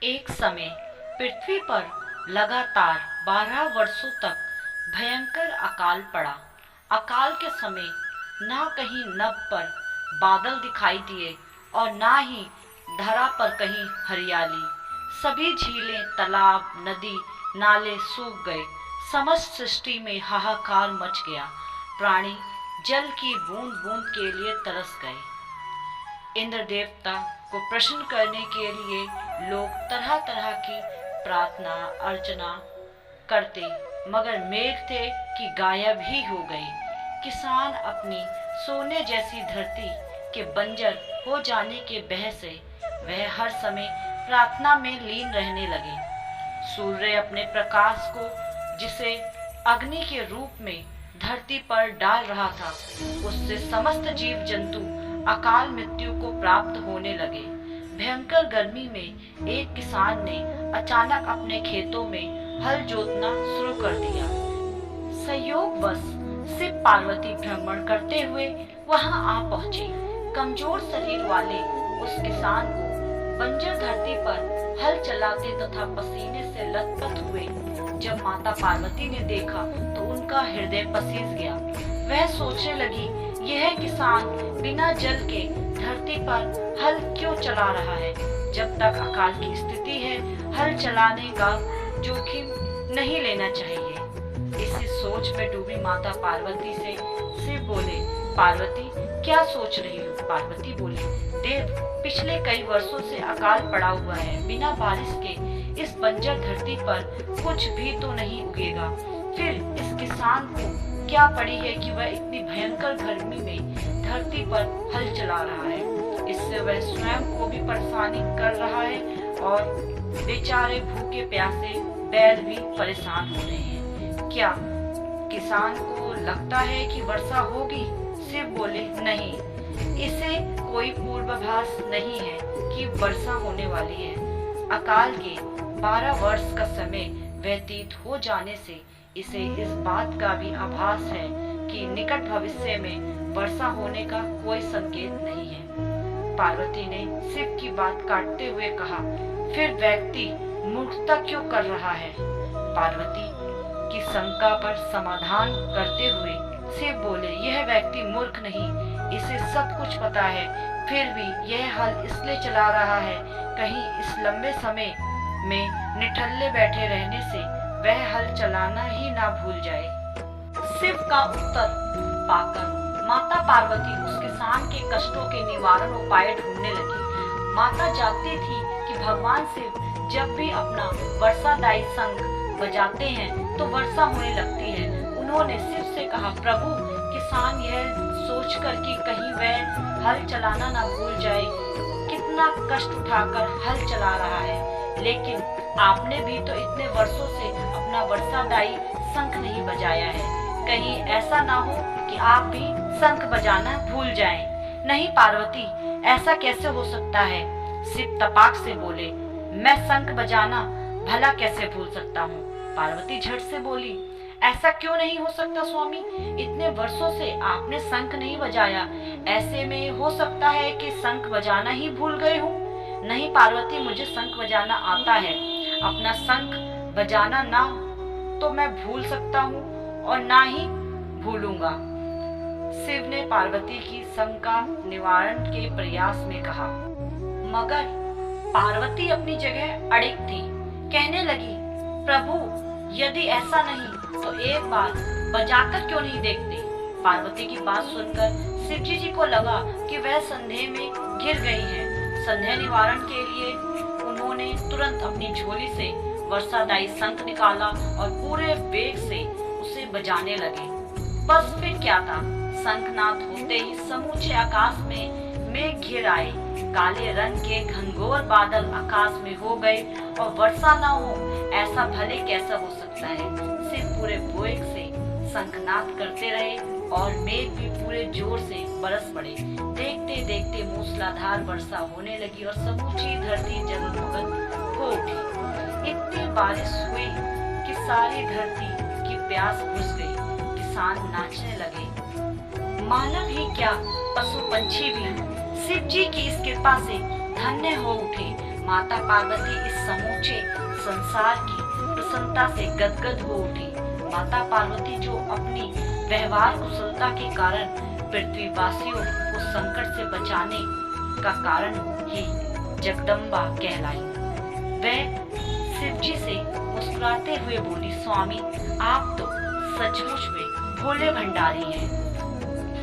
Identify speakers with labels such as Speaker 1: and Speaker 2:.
Speaker 1: एक समय पृथ्वी पर लगातार 12 वर्षों तक भयंकर अकाल पड़ा। अकाल के समय ना कहीं नभ पर बादल दिखाई दिए और ना ही धरा पर कहीं हरियाली। सभी झीलें, तालाब, नदी, नाले सूख गए। समस्त सृष्टि में हाहाकार मच गया। प्राणी जल की बूंद बूंद के लिए तरस गए। इंद्र देवता को प्रसन्न करने के लिए लोग तरह तरह की प्रार्थना अर्चना करते, मगर मेघ थे कि गायब ही हो गए। किसान अपनी सोने जैसी धरती के बंजर हो जाने के भय से वह हर समय प्रार्थना में लीन रहने लगे। सूर्य अपने प्रकाश को, जिसे अग्नि के रूप में धरती पर डाल रहा था, उससे समस्त जीव जंतु अकाल मृत्यु को प्राप्त होने लगे। भयंकर गर्मी में एक किसान ने अचानक अपने खेतों में हल जोतना शुरू कर दिया। संयोगवश शिव पार्वती भ्रमण करते हुए वहां आ पहुंचे। कमजोर शरीर वाले उस किसान को बंजर धरती पर हल चलाते तथा पसीने से लथपथ हुए जब माता पार्वती ने देखा तो उनका हृदय पसीज गया। वह सोचने लगी, यह किसान बिना जल के धरती पर हल क्यों चला रहा है? जब तक अकाल की स्थिति है, हल चलाने का जोखिम नहीं लेना चाहिए। इसी सोच में डूबी माता पार्वती से शिव बोले, पार्वती क्या सोच रही हो? पार्वती बोली, देव, पिछले कई वर्षों से अकाल पड़ा हुआ है। बिना बारिश के इस बंजर धरती पर कुछ भी तो नहीं उगेगा। फिर इस किसान को क्या पड़ी है कि वह इतनी भयंकर गर्मी में धरती पर हल चला रहा है। इससे वह स्वयं को भी परेशानी कर रहा है और बेचारे भूखे प्यासे बैल भी परेशान हो रहे हैं। क्या किसान को लगता है कि वर्षा होगी? शिव बोले, नहीं, इसे कोई पूर्वाभास नहीं है कि वर्षा होने वाली है। अकाल के 12 वर्ष का समय व्यतीत हो जाने से इसे इस बात का भी आभास है कि निकट भविष्य में वर्षा होने का कोई संकेत नहीं है। पार्वती ने शिव की बात काटते हुए कहा, फिर व्यक्ति मूर्खता क्यों कर रहा है? पार्वती की शंका पर समाधान करते हुए शिव बोले, यह व्यक्ति मूर्ख नहीं, इसे सब कुछ पता है, फिर भी यह हल इसलिए चला रहा है कहीं इस लंबे समय में निठल्ले बैठे रहने से वह हल चलाना ही ना भूल जाए। शिव का उत्तर पाकर माता पार्वती उस किसान के कष्टों के निवारण उपाय ढूंढने लगी। माता जानती थी कि भगवान शिव जब भी अपना वर्षादायी शंख बजाते हैं तो वर्षा होने लगती है। उन्होंने शिव से कहा, प्रभु, किसान यह सोचकर कि कहीं वह हल चलाना ना भूल जाए, कितना कष्ट उठाकर हल चला रहा है, लेकिन आपने भी तो इतने वर्षों से अपना वर्षादायी शंख नहीं बजाया है। कहीं ऐसा ना हो कि आप भी शंख बजाना भूल जाएं। नहीं पार्वती, ऐसा कैसे हो सकता है? शिव तपाक से बोले, मैं शंख बजाना भला कैसे भूल सकता हूँ? पार्वती झट से बोली, ऐसा क्यों नहीं हो सकता स्वामी? इतने वर्षों से आपने शंख नहीं बजाया, ऐसे में हो सकता है कि शंख बजाना ही भूल गए हो। नहीं पार्वती, मुझे शंख बजाना आता है। अपना शंख बजाना ना तो मैं भूल सकता हूँ और ना ही भूलूंगा। शिव ने पार्वती की शंका निवारण के प्रयास में कहा, मगर पार्वती अपनी जगह अड़िग थी। कहने लगी, प्रभु, यदि ऐसा नहीं तो एक बार बजाकर क्यों नहीं देखते? पार्वती की बात सुनकर शिवजी जी को लगा कि वह संदेह में घिर गई है। संदेह निवारण के लिए उन्होंने तुरंत अपनी झोली से वर्षादायी शंख निकाला और पूरे वेग से उसे बजाने लगे। बस फिर क्या था, शंखनाद होते ही समूचे आकाश में मेघ घिर आए। काले रंग के घनघोर बादल आकाश में हो गए और वर्षा न हो, ऐसा भले कैसा हो सकता है? शिव पूरे वेग से शंखनाद करते रहे और मेघ भी पूरे जोर से बरस पड़े। देखते देखते मूसलाधार वर्षा होने लगी और समूची धरती जलमग्न हो उठी। इतनी बारिश हुई कि सारी धरती की प्यास बुझ गई। किसान नाचने लगे। मानव ही क्या, पशु पंछी भी शिव जी की इस कृपा से धन्य हो उठे। माता पार्वती इस समूचे संसार की प्रसन्नता से गदगद हो उठी। माता पार्वती जो अपनी व्यवहार कुशलता के कारण पृथ्वीवासियों को संकट से बचाने का कारण ही जगदम्बा कहलाई। वह शिव जी से मुस्कुराते हुए बोली, स्वामी आप तो सचमुच में भोले भंडारी हैं।